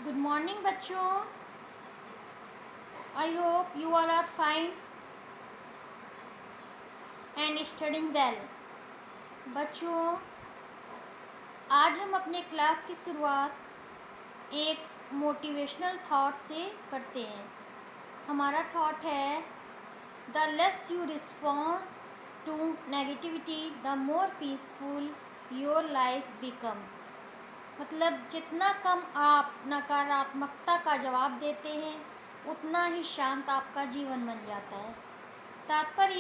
Good morning बच्चों. I hope you all are fine and studying well. बच्चों, आज हम अपने क्लास की शुरुआत एक मोटिवेशनल थॉट से करते हैं. हमारा थॉट है the less you respond to negativity the more peaceful your life becomes. मतलब जितना कम आप नकारात्मकता का जवाब देते हैं उतना ही शांत आपका जीवन बन जाता है. तात्पर्य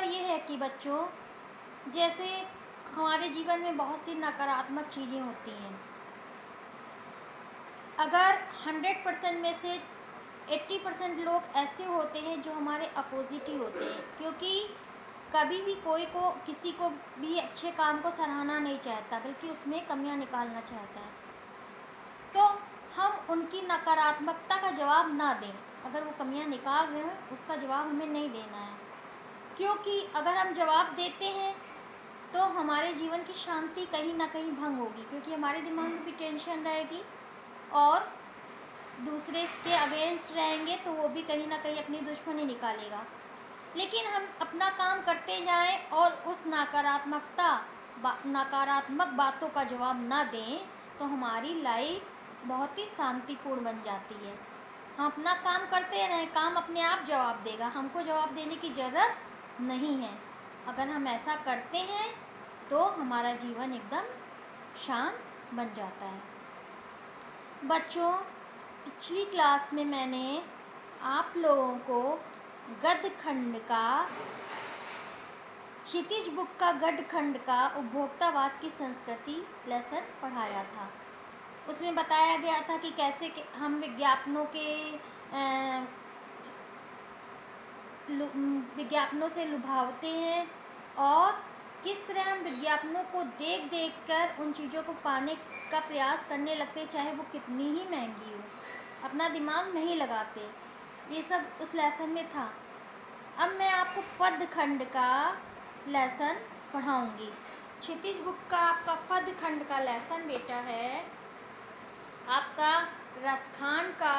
ये है कि बच्चों, जैसे हमारे जीवन में बहुत सी नकारात्मक चीज़ें होती हैं. अगर 100% में से 80% लोग ऐसे होते हैं जो हमारे अपोजिट ही होते हैं, क्योंकि कभी भी कोई को किसी को भी अच्छे काम को सराहना नहीं चाहता, बल्कि उसमें कमियां निकालना चाहता है. तो हम उनकी नकारात्मकता का जवाब ना दें. अगर वो कमियां निकाल रहे हैं उसका जवाब हमें नहीं देना है, क्योंकि अगर हम जवाब देते हैं तो हमारे जीवन की शांति कहीं ना कहीं भंग होगी, क्योंकि हमारे दिमाग में भी टेंशन रहेगी और दूसरे के अगेंस्ट रहेंगे तो वो भी कहीं ना कहीं अपनी दुश्मनी निकालेगा. लेकिन हम अपना काम करते जाएं और उस नकारात्मक बातों का जवाब ना दें तो हमारी लाइफ बहुत ही शांतिपूर्ण बन जाती है. हम अपना काम करते रहें, काम अपने आप जवाब देगा, हमको जवाब देने की ज़रूरत नहीं है. अगर हम ऐसा करते हैं तो हमारा जीवन एकदम शांत बन जाता है. बच्चों, पिछली क्लास में मैंने आप लोगों को गद्य खंड का, क्षितिज बुक का गद्य खंड का उपभोक्तावाद की संस्कृति लेसन पढ़ाया था. उसमें बताया गया था कि कैसे हम विज्ञापनों से लुभावते हैं और किस तरह हम विज्ञापनों को देख देख कर उन चीज़ों को पाने का प्रयास करने लगते, चाहे वो कितनी ही महंगी हो. अपना दिमाग नहीं लगाते. ये सब उस लेसन में था. अब मैं आपको पद्य खंड का लेसन पढ़ाऊंगी. क्षितिज बुक का आपका पद्य खंड का लेसन बेटा है आपका रसखान का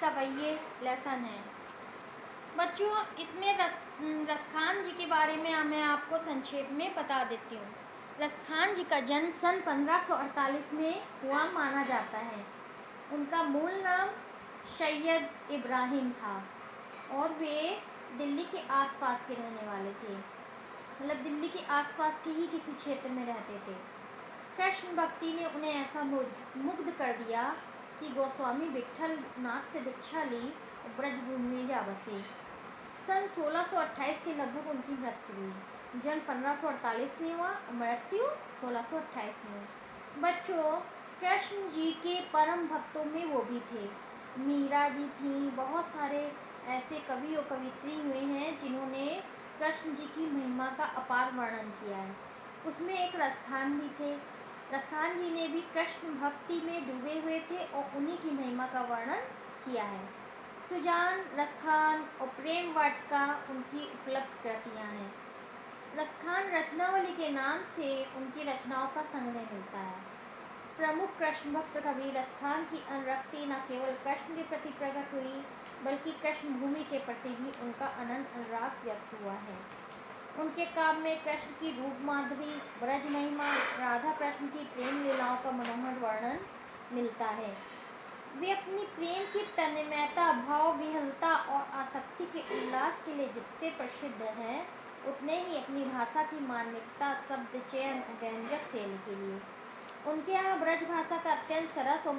सवैये लेसन है. बच्चों, इसमें रसखान जी के बारे में मैं आपको संक्षेप में बता देती हूँ. रसखान जी का जन्म सन 1548 में हुआ माना जाता है. उनका मूल नाम सैयद इब्राहिम था और वे दिल्ली के आसपास के रहने वाले थे. मतलब दिल्ली के आसपास के ही किसी क्षेत्र में रहते थे. कृष्ण भक्ति ने उन्हें ऐसा मुग्ध कर दिया कि गोस्वामी विट्ठल नाथ से दीक्षा ली और ब्रजभूमि में जा बसे. सन 1628 के लगभग उनकी मृत्यु हुई. जन्म 1548 में हुआ और मृत्यु 1628 में हुई. बच्चों, कृष्ण जी के परम भक्तों में वो भी थे. मीरा जी थी. बहुत सारे ऐसे कवि और कवित्री हुए हैं जिन्होंने कृष्ण जी की महिमा का अपार वर्णन किया है. उसमें एक रसखान भी थे. रसखान जी ने भी कृष्ण भक्ति में डूबे हुए थे और उन्हीं की महिमा का वर्णन किया है. सुजान, रसखान और प्रेम वाटिका उनकी उपलब्ध कृतियाँ हैं. रसखान रचनावली के नाम से उनकी रचनाओं का संग्रह मिलता है. प्रमुख कृष्ण भक्त कवि रसखान की अनुरक्ति न केवल कृष्ण के प्रति प्रकट हुई, बल्कि कृष्ण भूमि के प्रति भी उनका अनंत अनुराग व्यक्त हुआ है. उनके काव्य में कृष्ण की रूप माधुरी, ब्रज महिमा, राधा कृष्ण की प्रेम लीलाओं का मनोहर वर्णन मिलता है. वे अपनी प्रेम की तन्मयता, भाव विहलता और आसक्ति के उल्लास के लिए जितने प्रसिद्ध हैं, उतने ही अपनी भाषा की मार्मिकता, शब्द चयन, व्यंजक शैली के लिए. उनके यहाँ ब्रज भाषा का अत्यंत सरस और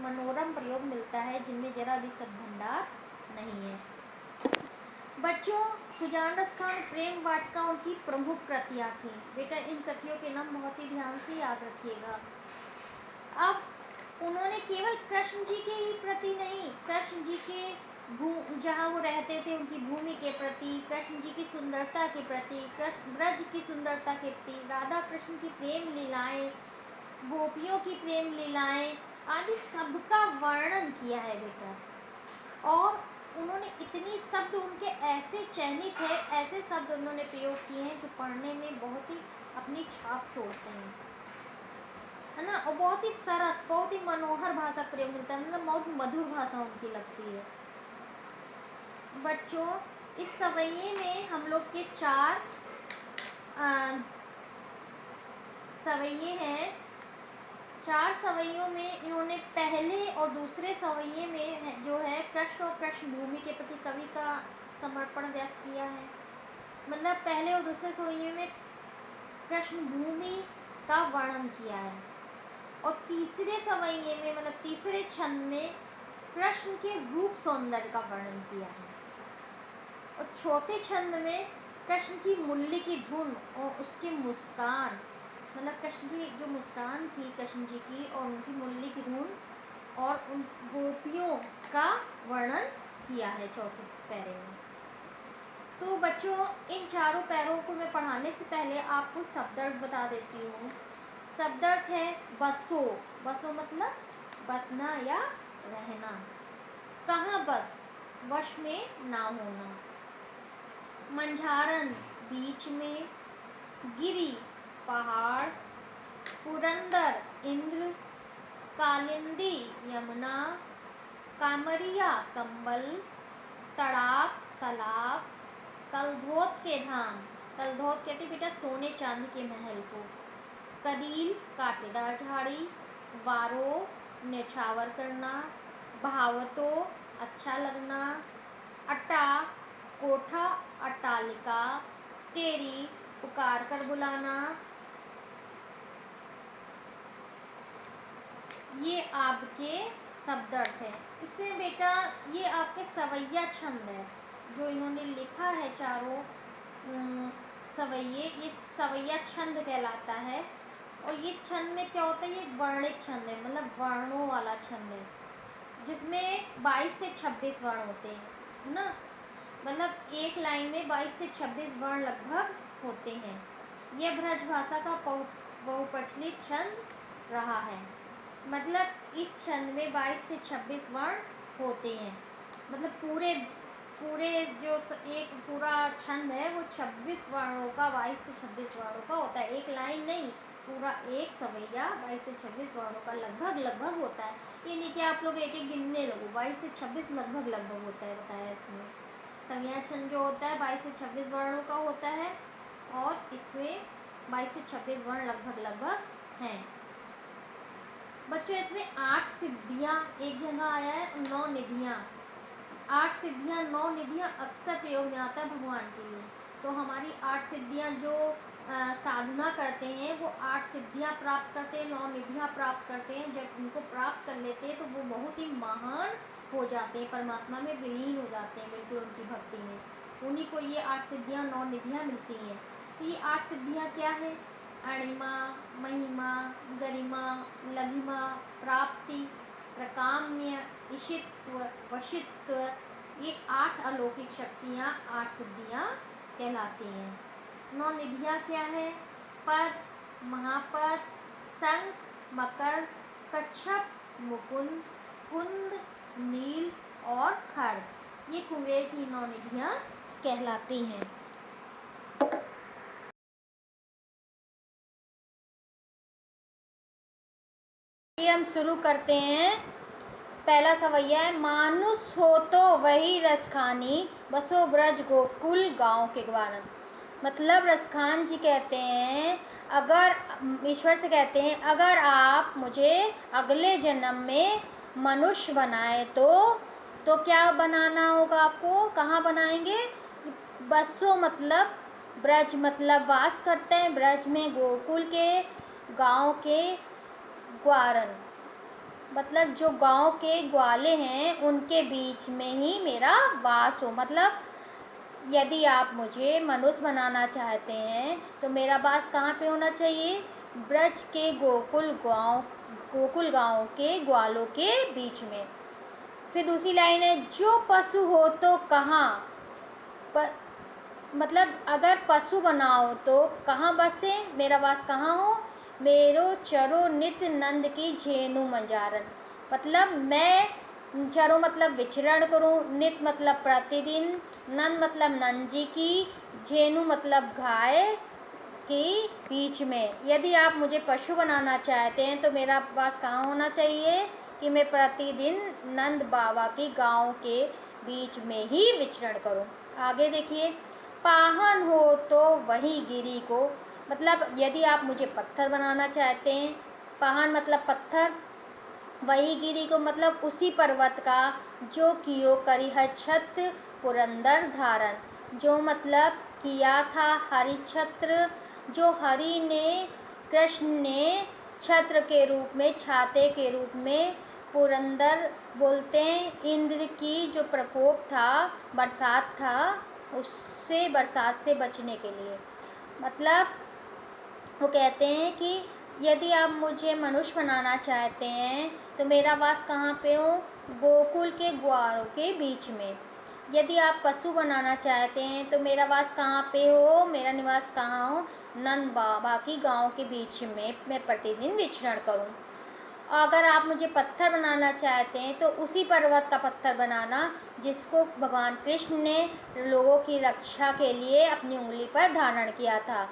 मनोरम प्रयोग मिलता है, जिनमें जरा भी शब्द भंडार नहीं है. बच्चों, सुजान, रसखान, प्रेम वाटिका उनकी प्रमुख कृतियाँ थी. बेटा, इन कृतियों के नाम बहुत ही ध्यान से याद रखिएगा. अब उन्होंने केवल कृष्ण जी के ही प्रति नहीं, कृष्ण जी के जहाँ वो रहते थे उनकी भूमि के प्रति, कृष्ण जी की सुंदरता के प्रति, कृष्ण ब्रज की सुंदरता के प्रति, राधा कृष्ण की प्रेम लीलाएं, गोपियों की प्रेम लीलाएं आदि सबका वर्णन किया है बेटा. और उन्होंने इतनी शब्द उनके ऐसे चयनित है, ऐसे शब्द उन्होंने प्रयोग किए हैं जो पढ़ने में बहुत ही अपनी छाप छोड़ते हैं. है ना, और बहुत ही सरस, बहुत ही मनोहर भाषा प्रयोग मिलता है, मतलब बहुत मधुर भाषा उनकी लगती है। बच्चों, इस सवैये में हम लोग के 4 सवैये हैं। 4 सवैयों में इन्होंने पहले और दूसरे सवैये में जो है कृष्ण और कृष्ण भूमि के प्रति कवि का समर्पण व्यक्त किया है। मतलब पहले और दूसरे सवैये में कृष्ण भूमि का वर्णन किया है, और तीसरे सवैये में मतलब तीसरे छंद में कृष्ण के रूप सौंदर्य का वर्णन किया है, और चौथे छंद में कृष्ण की मुरली की धुन और उसकी मुस्कान, मतलब कृष्ण की जो मुस्कान थी कृष्ण जी की, और उनकी मुरली की धुन और उन गोपियों का वर्णन किया है चौथे पैरे में। तो बच्चों, इन चारों पैरों को मैं पढ़ाने से पहले आपको शब्दार्थ बता देती हूँ। शब्दार्थ है बसो। बसो मतलब बसना या रहना। कहाँ बस, वश में ना होना। मंझारन, बीच में। गिरी, पहाड़। पुरंदर, इंद्र। कालिंदी, यमुना। कामरिया, कंबल। तड़ाक, तालाब। कलधोत के धाम, कलधोत कहते बेटा सोने चांदी के महल को। कदील, कांटेदार झाड़ी। वारो, न्यौछावर करना। भावतो, अच्छा लगना। अट्टा, कोठा, अट्टालिका। टेरी, पुकार कर बुलाना। ये आपके शब्दार्थ है। इससे बेटा ये आपके सवैया छंद है जो इन्होंने लिखा है, चारों सवैये, ये सवैया छंद कहलाता है। और इस छंद में क्या होता है, ये वर्णिक छंद है, मतलब वर्णों वाला छंद है, जिसमें 22 से 26 वर्ण होते हैं, है ना। मतलब एक लाइन में 22 से 26 वर्ण लगभग होते हैं। यह ब्रज भाषा का बहुप्रचलित छंद रहा है। मतलब इस छंद में 22 से 26 वर्ण होते हैं। मतलब पूरे जो एक पूरा छंद है वो 26 वर्णों का, 22 से 26 वर्णों का होता है। एक लाइन नहीं, पूरा एक सवैया 22 से 26 वर्णों का लगभग होता है। ये नहीं कि आप लोग एक एक गिनने लगो, 22 से 26 लगभग होता है, बताया इसमें। सवैया छंद जो होता है 22 से 26 वर्णों का होता है, और इसमें 22 से 26 वर्ण लगभग हैं। बच्चों, इसमें 8 सिद्धियाँ एक जगह आया है, 9 निधियाँ। 8 सिद्धियाँ 9 निधियाँ अक्सर प्रयोग में आता है भगवान के लिए। तो हमारी 8 सिद्धियाँ जो साधना करते हैं वो 8 सिद्धियाँ प्राप्त करते हैं, 9 निधियाँ प्राप्त करते हैं। जब उनको प्राप्त कर लेते हैं तो वो बहुत ही महान हो जाते हैं, परमात्मा में विलीन हो जाते हैं बिल्कुल उनकी भक्ति में। उन्हीं को ये 8 सिद्धियाँ 9 निधियाँ मिलती हैं। तो ये 8 सिद्धियाँ क्या है? अणिमा, महिमा, गरिमा, लघिमा, प्राप्ति, प्रकाम्य, ईशित्व, वशित्व, ये 8 अलौकिक शक्तियाँ, 8 सिद्धियाँ कहलाती हैं। 9 निधियाँ क्या है? पद, महापद, शंख, मकर, कच्छप, मुकुंद, कुंद, नील और खर, ये कुबेर की 9 निधियाँ कहलाती हैं। हम शुरू करते हैं। पहला सवैया है, मानुष हो तो वही रसखानी, बसो ब्रज गोकुल गाँव के ग्वारन। मतलब रसखान जी कहते हैं, अगर ईश्वर से कहते हैं, अगर आप मुझे अगले जन्म में मनुष्य बनाए तो क्या बनाना होगा आपको? कहाँ बनाएंगे? बसो मतलब ब्रज, मतलब वास करते हैं ब्रज में, गोकुल के गांव के ग्वारन, मतलब जो गांव के ग्वाले हैं उनके बीच में ही मेरा वास हो। मतलब यदि आप मुझे मनुष्य बनाना चाहते हैं तो मेरा वास कहाँ पे होना चाहिए? ब्रज के गोकुल गांव के ग्वालों के बीच में। फिर दूसरी लाइन है, जो पशु हो तो कहाँ, मतलब अगर पशु बनाओ तो कहाँ बसे, मेरा वास कहाँ हो? मेरो चरो नित्य नंद की झेनु मंजारन। मतलब मैं चरो मतलब विचरण करूँ, नित्य मतलब प्रतिदिन, नंद मतलब नंद जी की, झेनु मतलब गाय, के बीच में। यदि आप मुझे पशु बनाना चाहते हैं तो मेरा वास कहाँ होना चाहिए कि मैं प्रतिदिन नंद बाबा की गांव के बीच में ही विचरण करूं। आगे देखिए, पाहन हो तो वही गिरी को, मतलब यदि आप मुझे पत्थर बनाना चाहते हैं, पाहन मतलब पत्थर, वही गिरी को मतलब उसी पर्वत का जो कियो करिह छत्र पुरंदर धारण, जो मतलब किया था हरिछत्र, जो हरि ने कृष्ण ने छत्र के रूप में, छाते के रूप में, पुरंदर बोलते हैं इंद्र की जो प्रकोप था, बरसात था, उससे बरसात से बचने के लिए। मतलब वो कहते हैं कि यदि आप मुझे मनुष्य बनाना चाहते हैं तो मेरा वास कहाँ पे हो, गोकुल के ग्वारों के बीच में। यदि आप पशु बनाना चाहते हैं तो मेरा वास कहाँ पे हो, मेरा निवास कहाँ हो, नंद बाबा की गांव के बीच में मैं प्रतिदिन विचरण करूं। अगर आप मुझे पत्थर बनाना चाहते हैं तो उसी पर्वत का पत्थर बनाना जिसको भगवान कृष्ण ने लोगों की रक्षा के लिए अपनी उंगली पर धारण किया था।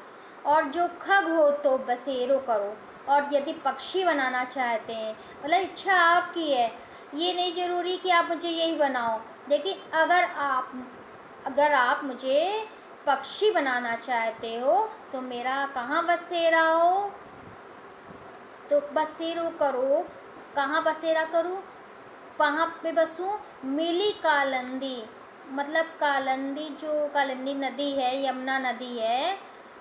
और जो खग हो तो बसेरो करो। और यदि पक्षी बनाना चाहते हैं, मतलब इच्छा आपकी है, ये नहीं ज़रूरी कि आप मुझे यही बनाओ। देखिए, अगर आप मुझे पक्षी बनाना चाहते हो तो मेरा कहाँ बसेरा हो, तो बसेरो करो। कहाँ बसेरा करूँ, वहाँ पे बसूँ, मिली कालंदी, मतलब कालंदी, जो कालंदी नदी है, यमुना नदी है,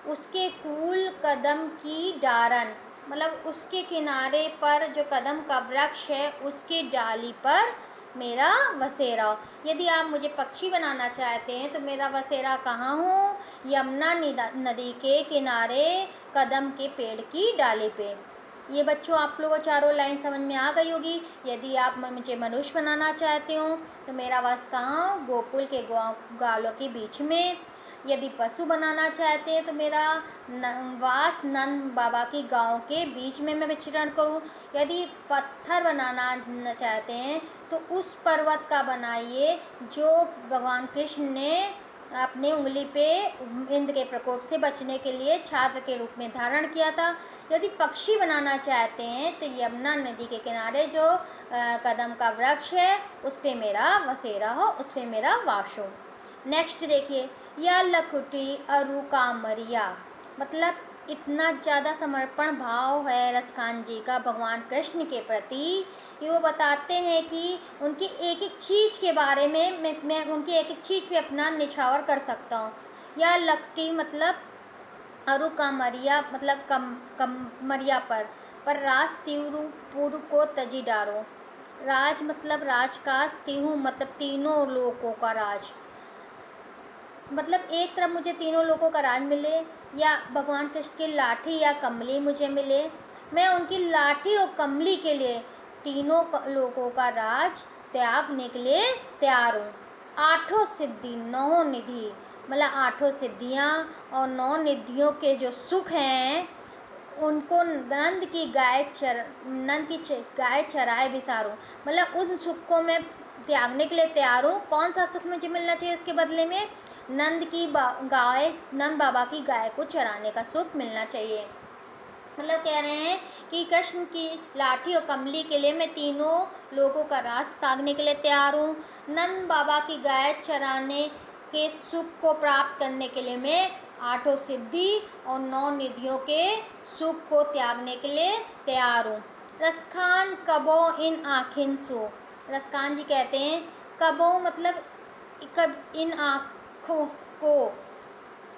उसके कूल कदम की डारन, मतलब उसके किनारे पर जो कदम का वृक्ष है उसके डाली पर मेरा बसेरा। यदि आप मुझे पक्षी बनाना चाहते हैं तो मेरा बसेरा कहाँ हो, यमुना नदी के किनारे कदम के पेड़ की डाली पे। ये बच्चों आप लोगों को चारों लाइन समझ में आ गई होगी। यदि आप मुझे मनुष्य बनाना चाहते हो तो मेरा वास कहाँ, गोकुल के ग्वालों के बीच में। यदि पशु बनाना चाहते हैं तो मेरा वास नंद बाबा की गांव के बीच में मैं विचरण करूं। यदि पत्थर बनाना चाहते हैं तो उस पर्वत का बनाइए जो भगवान कृष्ण ने अपने उंगली पे इंद्र के प्रकोप से बचने के लिए छात्र के रूप में धारण किया था। यदि पक्षी बनाना चाहते हैं तो यमुना नदी के किनारे जो कदम का वृक्ष है उस पे मेरा बसेरा हो, उस पे मेरा वास हो। नेक्स्ट देखिए, या लकुटी अरु कामरिया, मतलब इतना ज़्यादा समर्पण भाव है रसखान जी का भगवान कृष्ण के प्रति कि वो बताते हैं कि उनकी एक एक चीज़ के बारे में मैं उनकी एक एक चीज़ पे अपना निछावर कर सकता हूँ। या लकटी मतलब अरु कामरिया, मतलब कमरिया पर राज तिरु पुर को तजी डारो। राज मतलब राजकाज, तिहु मतलब तीनों लोकों का राज, मतलब एक तरफ मुझे तीनों लोगों का राज मिले या भगवान कृष्ण की लाठी या कमली मुझे मिले, मैं उनकी लाठी और कमली के लिए तीनों लोगों का राज त्यागने के लिए तैयार हूँ। आठों सिद्धि नौ निधि, मतलब आठों सिद्धियाँ और नौ निधियों के जो सुख हैं उनको नंद की गाय चराए बिसारूँ, मतलब उन सुख को मैं त्यागने के लिए तैयार हूँ। कौन सा सुख मुझे मिलना चाहिए उसके बदले में, नंद बाबा की गाय को चराने का सुख मिलना चाहिए। मतलब कह रहे हैं कि कृष्ण की लाठी और कमली के लिए मैं तीनों लोगों का राज त्यागने के लिए तैयार हूँ। नंद बाबा की गाय चराने के सुख को प्राप्त करने के लिए मैं आठों सिद्धि और नौ निधियों के सुख को त्यागने के लिए तैयार हूँ। रसखान कबो इन आँखिन सो, रसखान जी कहते हैं कबो मतलब इन आँखों को,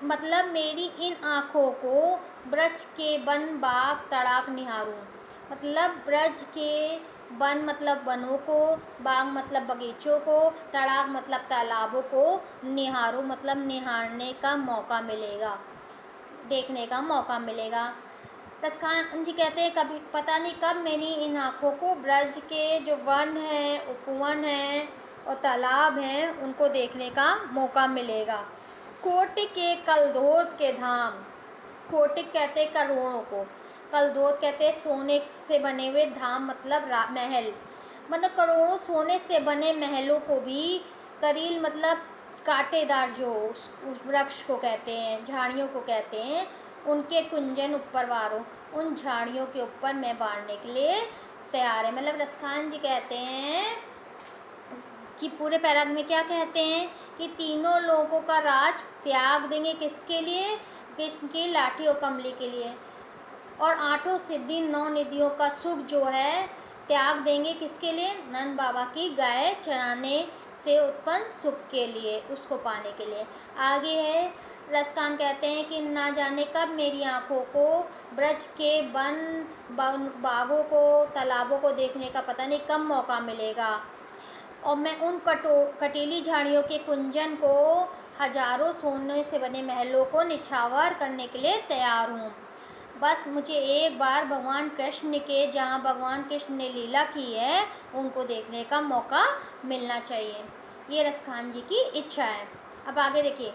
मतलब मेरी इन आँखों को ब्रज के वन बाग तड़ाक निहारूं, मतलब ब्रज के वन मतलब वनों को, बाग मतलब बगीचों को, तड़ाक मतलब तालाबों को निहारूं, मतलब निहारने का मौका मिलेगा, देखने का मौका मिलेगा। रसखान जी कहते हैं कभी पता नहीं कब मेरी इन आँखों को ब्रज के जो वन हैं, उपवन हैं और तालाब हैं उनको देखने का मौका मिलेगा। कोटि के कलधोत के धाम, कोटिक कहते हैं करोड़ों को, कलधोत कहते हैं सोने से बने हुए, धाम मतलब महल, मतलब करोड़ों सोने से बने महलों को भी, करील मतलब कांटेदार जो उस वृक्ष को कहते हैं, झाड़ियों को कहते हैं, उनके कुंजन ऊपर वारो, उन झाड़ियों के ऊपर मैं बाढ़ने के लिए तैयार है। मतलब रसखान जी कहते हैं कि पूरे पैराग में क्या कहते हैं कि तीनों लोगों का राज त्याग देंगे, किसके लिए? कृष्ण की लाठी और कमली के लिए। और 8 सिद्धि 9 निधियों का सुख जो है त्याग देंगे, किसके लिए? नंद बाबा की गाय चराने से उत्पन्न सुख के लिए, उसको पाने के लिए। आगे है रसकान कहते हैं कि ना जाने कब मेरी आँखों को ब्रज के बागों को, तालाबों को देखने का पता नहीं कब मौका मिलेगा, और मैं उन कटीली झाड़ियों के कुंजन को, हजारों सोने से बने महलों को निछावर करने के लिए तैयार हूँ। बस मुझे एक बार भगवान कृष्ण के, जहाँ भगवान कृष्ण ने लीला की है, उनको देखने का मौका मिलना चाहिए। ये रसखान जी की इच्छा है। अब आगे देखिए,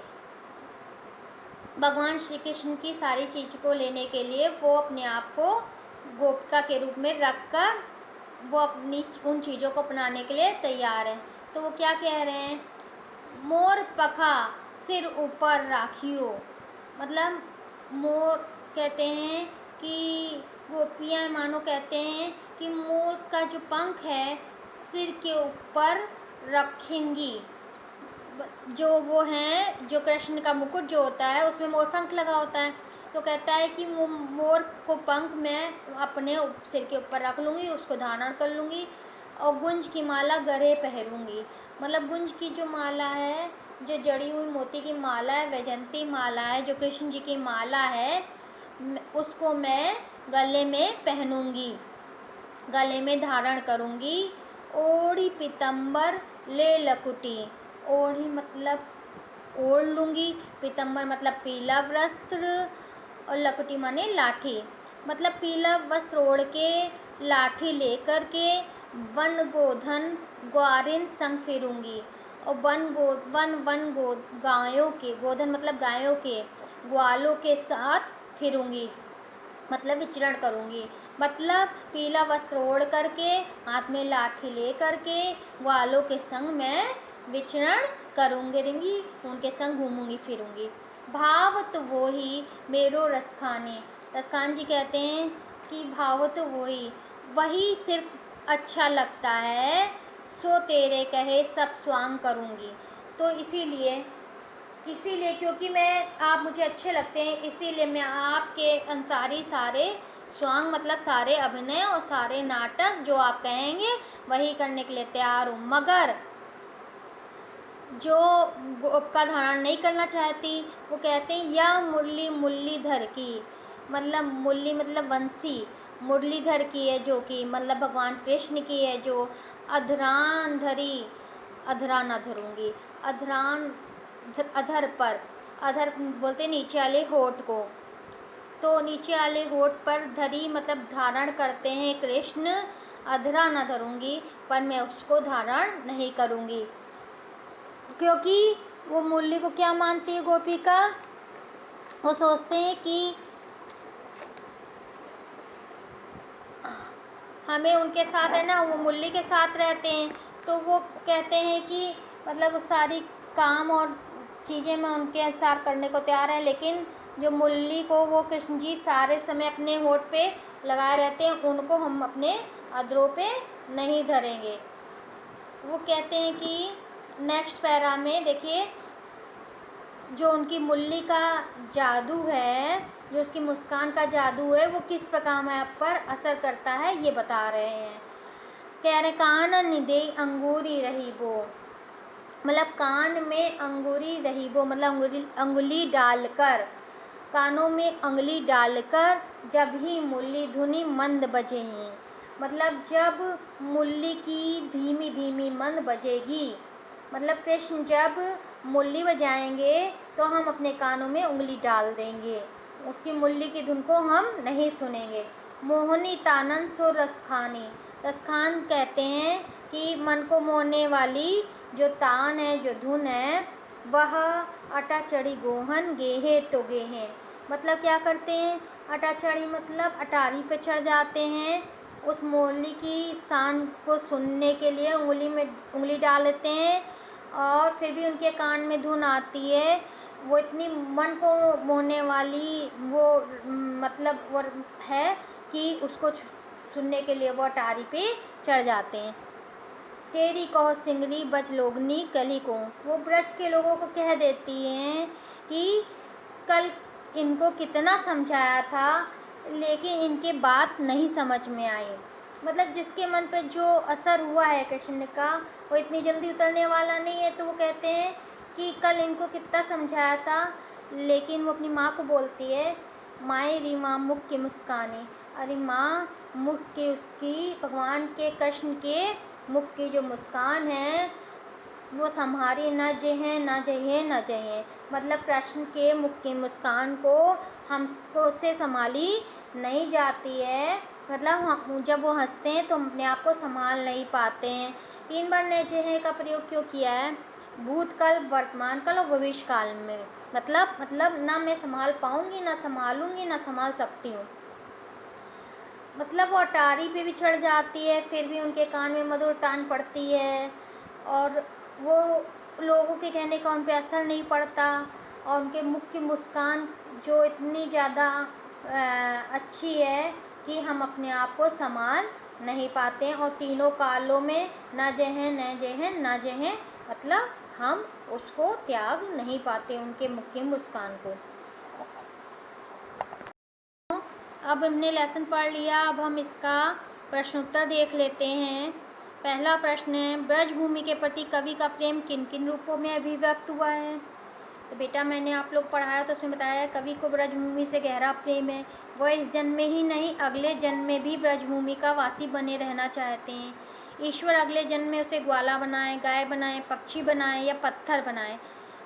भगवान श्री कृष्ण की सारी चीज़ को लेने के लिए वो अपने आप को गोपिका के रूप में रखकर वो अपनी उन चीज़ों को अपनाने के लिए तैयार है। तो वो क्या कह रहे हैं? मोर पखा सिर ऊपर राखियो, मतलब मोर कहते हैं कि गोपियाँ मानो कहते हैं कि मोर का जो पंख है सिर के ऊपर रखेंगी। जो वो हैं, जो कृष्ण का मुकुट जो होता है उसमें मोर पंख लगा होता है, तो कहता है कि वो मोर को पंख मैं अपने सिर के ऊपर रख लूँगी, उसको धारण कर लूँगी, और गुंज की माला गले पहनूँगी। मतलब गुंज की जो माला है, जो जड़ी हुई मोती की माला है, वैजयंती माला है, जो कृष्ण जी की माला है, उसको मैं गले में पहनूँगी, गले में धारण करूँगी। ओढ़ी पीतम्बर ले लकुटी, ओढ़ी मतलब ओढ़ लूँगी, पीतम्बर मतलब पीला वस्त्र, और लकुटी माने लाठी, मतलब पीला वस्त्र ओढ़ के लाठी लेकर के वन गोधन ग्वारिन संग फिरूँगी, और वन गायों के, गोधन मतलब गायों के, ग्वालों के साथ फिरूँगी, मतलब विचरण करूँगी। मतलब पीला वस्त्र ओढ़ करके, हाथ में लाठी ले करके, ग्वालों के संग मैं विचरण करूँगी, उनके संग घूमूंगी फिरूँगी। भाव तो वो ही मेरो रसखाने, रसखान जी कहते हैं कि भाव तो वही सिर्फ अच्छा लगता है, सो तेरे कहे सब स्वांग करूँगी। तो इसीलिए क्योंकि आप मुझे अच्छे लगते हैं, इसीलिए मैं आपके अनुसारी सारे स्वांग मतलब सारे अभिनय और सारे नाटक जो आप कहेंगे वही करने के लिए तैयार हूँ। मगर जो गोपिका धारण नहीं करना चाहती, वो कहते हैं या मुरलीधर की, मतलब मुरली मतलब बंसी, मुरलीधर की है जो कि मतलब भगवान कृष्ण की है, जो अधरान धरी, अधरा न धरूँगी, अधरान अधर पर, अधर बोलते नीचे वाले होठ को, तो नीचे वाले होठ पर धरी मतलब धारण करते हैं कृष्ण, अधरा न धरूँगी, पर मैं उसको धारण नहीं करूँगी, क्योंकि वो मुरली को क्या मानती है गोपिका? वो सोचते हैं कि हमें उनके साथ है ना, वो मुरली के साथ रहते हैं, तो वो कहते हैं कि मतलब सारी काम और चीज़ें मैं उनके अनुसार करने को तैयार है, लेकिन जो मुरली को वो कृष्ण जी सारे समय अपने होठ पे लगाए रहते हैं, उनको हम अपने अधरों पे नहीं धरेंगे। वो कहते हैं कि नेक्स्ट पैरा में देखिए, जो उनकी मुरली का जादू है, जो उसकी मुस्कान का जादू है, वो किस प्रकार में आप पर असर करता है ये बता रहे हैं। कह रहे कान निदे अंगूरी रही वो, मतलब कान में अंगूरी रही वो, मतलब अंगुली डालकर, कानों में अंगुली डालकर जब ही मुरली धुनी मंद बजे हैं, मतलब जब मुरली की धीमी धीमी मंद बजेगी, मतलब कृष्ण जब मुरली बजाएंगे तो हम अपने कानों में उंगली डाल देंगे, उसकी मुरली की धुन को हम नहीं सुनेंगे। मोहनी तानन सो रसखानी, रसखान कहते हैं कि मन को मोहने वाली जो तान है, जो धुन है, वह अटा चढ़ी गोहन गेहे तो गेहे, मतलब क्या करते हैं? अटा चढ़ी मतलब अटारी पे चढ़ जाते हैं, उस मुरली की शान को सुनने के लिए उंगली डाल लेते हैं, और फिर भी उनके कान में धुन आती है वो इतनी मन को मोहने वाली वो मतलब वो है कि उसको सुनने के लिए वो अटारी पे चढ़ जाते हैं। तेरी कहो सिंगरी बज लोगनी कली को, वो ब्रज के लोगों को कह देती हैं कि कल इनको कितना समझाया था लेकिन इनके बात नहीं समझ में आई। मतलब जिसके मन पे जो असर हुआ है कृष्ण का वो इतनी जल्दी उतरने वाला नहीं है। तो वो कहते हैं कि कल इनको कितना समझाया था, लेकिन वो अपनी माँ को बोलती है, माए री माँ मुख की मुस्कानी, अरे माँ मुख की उसकी भगवान के कृष्ण के मुख की जो मुस्कान है वो संहारी न जहे न जहे न जहे। मतलब कृष्ण के मुख की मुस्कान को हमको से संभाली नहीं जाती है। मतलब हम जब वो हंसते हैं तो अपने आप को संभाल नहीं पाते हैं। 3 बार न जहे का प्रयोग क्यों किया है? भूतकाल, वर्तमान काल और भविष्य काल में। मतलब ना मैं संभाल पाऊंगी, ना संभालूंगी, ना संभाल सकती हूँ। मतलब वो अटारी पे भी चढ़ जाती है फिर भी उनके कान में मधुर तान पड़ती है और वो लोगों के कहने का उन पे असर नहीं पड़ता और उनके मुख की मुस्कान जो इतनी ज़्यादा अच्छी है कि हम अपने आप को संभाल नहीं पाते हैं। और तीनों कालों में न जहें न जहें न जहें, मतलब हम उसको त्याग नहीं पाते उनके मुख की मुस्कान को। अब हमने लेसन पढ़ लिया, अब हम इसका प्रश्न उत्तर देख लेते हैं। पहला प्रश्न है, ब्रज भूमि के प्रति कवि का प्रेम किन किन रूपों में अभिव्यक्त हुआ है? तो बेटा मैंने आप लोग पढ़ाया तो उसमें बताया कवि को ब्रजभूमि से गहरा प्रेम है। वह इस जन्म में ही नहीं अगले जन्म में भी ब्रजभूमि का वासी बने रहना चाहते हैं। ईश्वर अगले जन्म में उसे ग्वाला बनाए, गाय बनाए, पक्षी बनाए या पत्थर बनाए,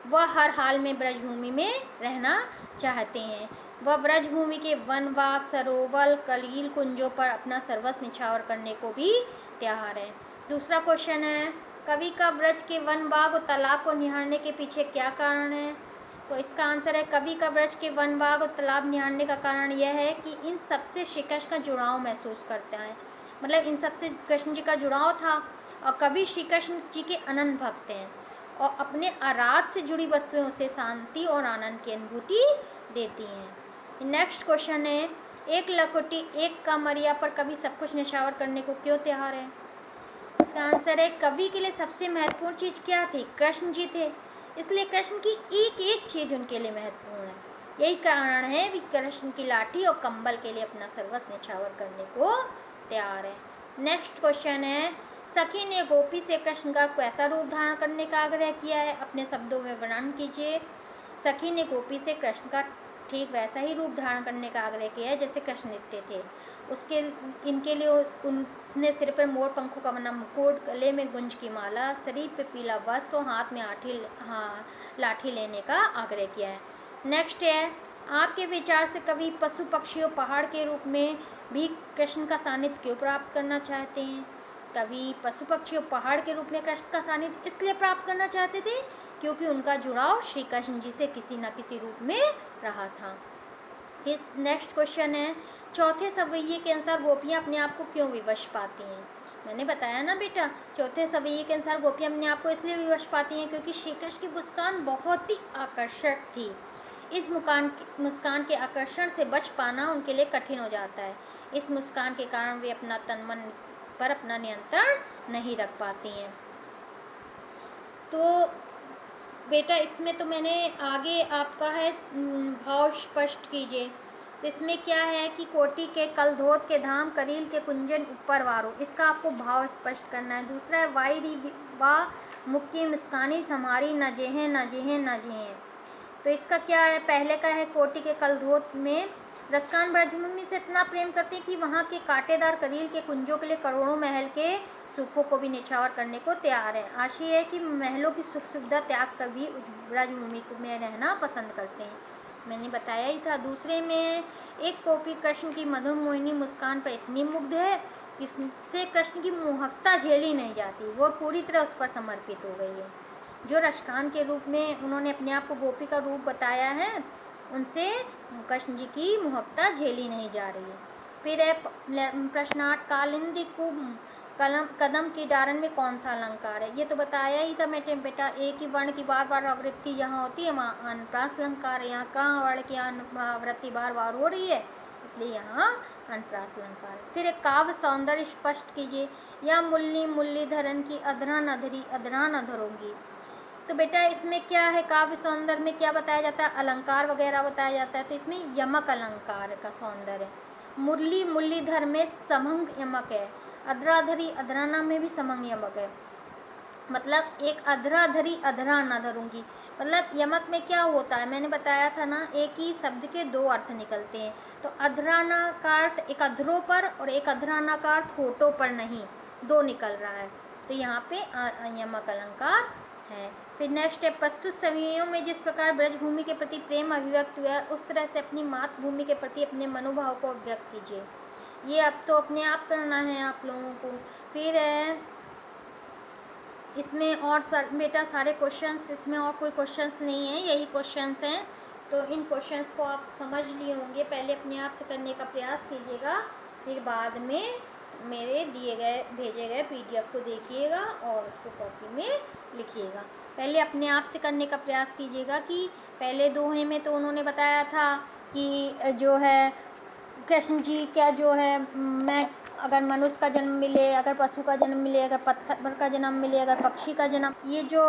वह हर हाल में ब्रजभूमि में रहना चाहते हैं। वह ब्रजभूमि के वन, बाग, सरोवर, कलील, कुंजों पर अपना सर्वस्व निछावर करने को भी तैयार है। दूसरा क्वेश्चन है, कवि का ब्रज के वन, बाग और तालाब को निहारने के पीछे क्या कारण है? तो इसका आंसर है, कवि का ब्रज के वन, बाग और तालाब निहारने का कारण यह है कि इन सबसे श्री कृष्ण का जुड़ाव महसूस करते हैं। मतलब इन सबसे कृष्ण जी का जुड़ाव था और कवि श्री कृष्ण जी के अनंत भक्त हैं और अपने आराध से जुड़ी वस्तुएं उसे शांति और आनंद की अनुभूति देती हैं। नेक्स्ट क्वेश्चन है, एक लकोटी एक कामरिया पर कवि सब कुछ निछावर करने को क्यों तैयार है? इसका आंसर है, कवि के लिए सबसे महत्वपूर्ण चीज़ क्या थी? कृष्ण जी थे, इसलिए कृष्ण की एक एक चीज़ उनके लिए महत्वपूर्ण है। यही कारण है कि कृष्ण की लाठी और कंबल के लिए अपना सर्वस्व निछावर करने को तैयार है। नेक्स्ट क्वेश्चन है, सखी ने गोपी से कृष्ण का कैसा रूप धारण करने का आग्रह किया है? अपने शब्दों में वर्णन कीजिए। सखी ने गोपी से कृष्ण का ठीक वैसा ही रूप धारण करने का आग्रह किया है जैसे कृष्ण नित्य थे। उसके इनके लिए उसने सिर पर मोर पंखों का बना मुकुट, गले में गुंज की माला, शरीर पे पीला वस्त्र और हाथ में लाठी लेने का आग्रह किया है। नेक्स्ट है, आपके विचार से कवि पशु पक्षियों पहाड़ के रूप में भी कृष्ण का सानिध्य क्यों प्राप्त करना चाहते हैं? कवि पशु पक्षियों पहाड़ के रूप में कृष्ण का सानिध्य इसलिए प्राप्त करना चाहते थे क्योंकि उनका जुड़ाव श्री कृष्ण जी से किसी न किसी रूप में रहा था। इस नेक्स्ट क्वेश्चन है, चौथे सवैये के अनुसार गोपियाँ अपने आप को क्यों विवश पाती हैं? मैंने बताया ना बेटा, चौथे सवैये के अनुसार गोपियाँ अपने आप को इसलिए विवश पाती हैं क्योंकि श्री कृष्ण की मुस्कान बहुत ही आकर्षक थी। इस मुस्कान के आकर्षण से बच पाना उनके लिए कठिन हो जाता है। इस मुस्कान के कारण वे अपना तन मन पर अपना नियंत्रण नहीं रख पाती हैं। तो बेटा इसमें तो मैंने आगे आपका है भाव स्पष्ट कीजिए। तो इसमें क्या है कि कोटि के कलधोत के धाम, करील के कुंजन ऊपर वारो, इसका आपको भाव स्पष्ट करना है। दूसरा है, वाई वाह मुक्की मुस्कानी समारी न जेहें न जेहें न जेहें। तो इसका क्या है, पहले का है, कोटि के कलधोत में रसकान ब्रजभूमि से इतना प्रेम करते हैं कि वहाँ के कांटेदार करील के कुंजों के लिए करोड़ों महल के सुखों को भी निछावर करने को तैयार है। आशय है कि महलों की सुख सुविधा त्याग कर भी ब्रजभूमि में रहना पसंद करते हैं। मैंने बताया ही था। दूसरे में, एक गोपी कृष्ण की मधुर मोहिनी मुस्कान पर इतनी मुग्ध है कि उससे कृष्ण की मोहकता झेली नहीं जाती, वो पूरी तरह उस पर समर्पित हो गई है। जो रसकान के रूप में उन्होंने अपने आप को गोपी का रूप बताया है, उनसे कृष्ण जी की मोहकता झेली नहीं जा रही है। फिर है प्रश्नार्थ, कालिंदी को कदम की डारण में कौन सा अलंकार है? ये तो बताया ही था मैंने बेटा, एक ही वर्ण की बार बार आवृत्ति जहाँ होती है वहाँ अनुप्रास अलंकार है। यहाँ कहाँ वर्ण की आवृत्ति बार बार हो रही है, इसलिए यहाँ अनुप्रास अलंकार है। फिर एक काव्य सौंदर्य स्पष्ट कीजिए। या मुल्ली मुरलीधरन की अधरा न धरी अधरा न धरोगी। तो बेटा इसमें क्या है, काव्य सौंदर्य में क्या बताया जाता है? अलंकार वगैरह बताया जाता है, तो इसमें यमक अलंकार का सौंदर्य है। मुरली मुरलीधर में समंग यमक है। अधराधरी अधराना में भी समंग यमक है। मतलब एक अधराधरी अधरा ना धरूंगी, मतलब यमक में क्या होता है, मैंने बताया था ना, एक ही शब्द के दो अर्थ निकलते हैं। तो अधराना का अर्थ एक अधरों पर और एक अधराना का अर्थ होठों पर नहीं, दो निकल रहा है, तो यहाँ पे यमक अलंकार है। फिर नेक्स्ट है, प्रस्तुत छवियों में जिस प्रकार ब्रजभूमि के प्रति प्रेम अभिव्यक्त हुआ है उस तरह से अपनी मातृभूमि के प्रति अपने मनोभाव को अभिव्यक्त कीजिए। ये अब तो अपने आप करना है आप लोगों को। फिर है इसमें और बेटा सारे क्वेश्चंस, इसमें और कोई क्वेश्चंस नहीं है, यही क्वेश्चंस हैं। तो इन क्वेश्चंस को आप समझ लिए होंगे, पहले अपने आप से करने का प्रयास कीजिएगा, फिर बाद में मेरे दिए गए भेजे गए PDF को देखिएगा और उसको कॉपी में लिखिएगा। पहले अपने आप से करने का प्रयास कीजिएगा कि पहले दोहे में तो उन्होंने बताया था कि जो है कृष्ण जी क्या जो है, मैं अगर मनुष्य का जन्म मिले, अगर पशु का जन्म मिले, अगर पत्थर का जन्म मिले, अगर पक्षी का जन्म, ये जो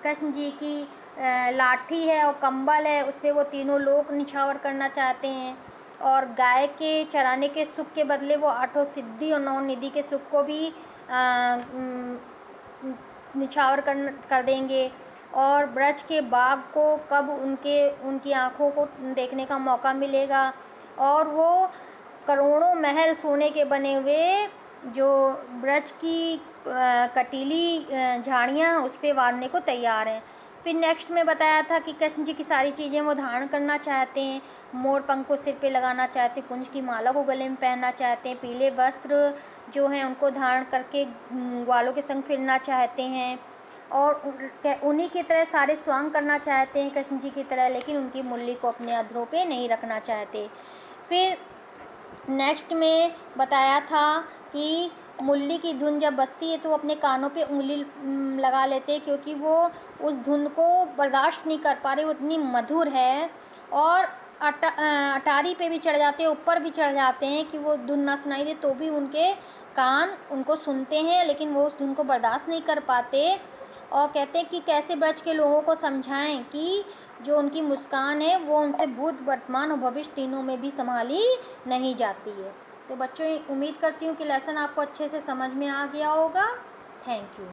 कृष्ण जी की लाठी है और कंबल है उस पर वो तीनों लोक निछावर करना चाहते हैं, और गाय के चराने के सुख के बदले वो 8 सिद्धि और 9 निधि के सुख को भी निछावर कर देंगे। और ब्रज के बाग को कब उनकी आँखों को देखने का मौका मिलेगा, और वो करोड़ों महल सोने के बने हुए जो ब्रज की कटीली झाड़ियाँ उस पर वारने को तैयार हैं। फिर नेक्स्ट में बताया था कि कृष्ण जी की सारी चीज़ें वो धारण करना चाहते हैं, मोर पंख को सिर पे लगाना चाहते हैं, कुंज की माला को गले में पहनना चाहते हैं, पीले वस्त्र जो हैं उनको धारण करके ग्वालों के संग फिरना चाहते हैं, और उन्हीं की तरह सारे स्वांग करना चाहते हैं कृष्ण जी की तरह, लेकिन उनकी मुरली को अपने अधरों पे नहीं रखना चाहते। फिर नेक्स्ट में बताया था कि मुरली की धुन जब बजती है तो वो अपने कानों पे उंगली लगा लेते हैं, क्योंकि वो उस धुन को बर्दाश्त नहीं कर पा रहे, वो इतनी मधुर है। और अटारी पे भी चढ़ जाते हैं, ऊपर भी चढ़ जाते हैं कि वो धुन ना सुनाई दे, तो भी उनके कान उनको सुनते हैं, लेकिन वो उस धुन को बर्दाश्त नहीं कर पाते। और कहते हैं कि कैसे ब्रज के लोगों को समझाएं कि जो उनकी मुस्कान है वो उनसे भूत वर्तमान और भविष्य तीनों में भी संभाली नहीं जाती है। तो बच्चों उम्मीद करती हूँ कि लेसन आपको अच्छे से समझ में आ गया होगा। Thank you.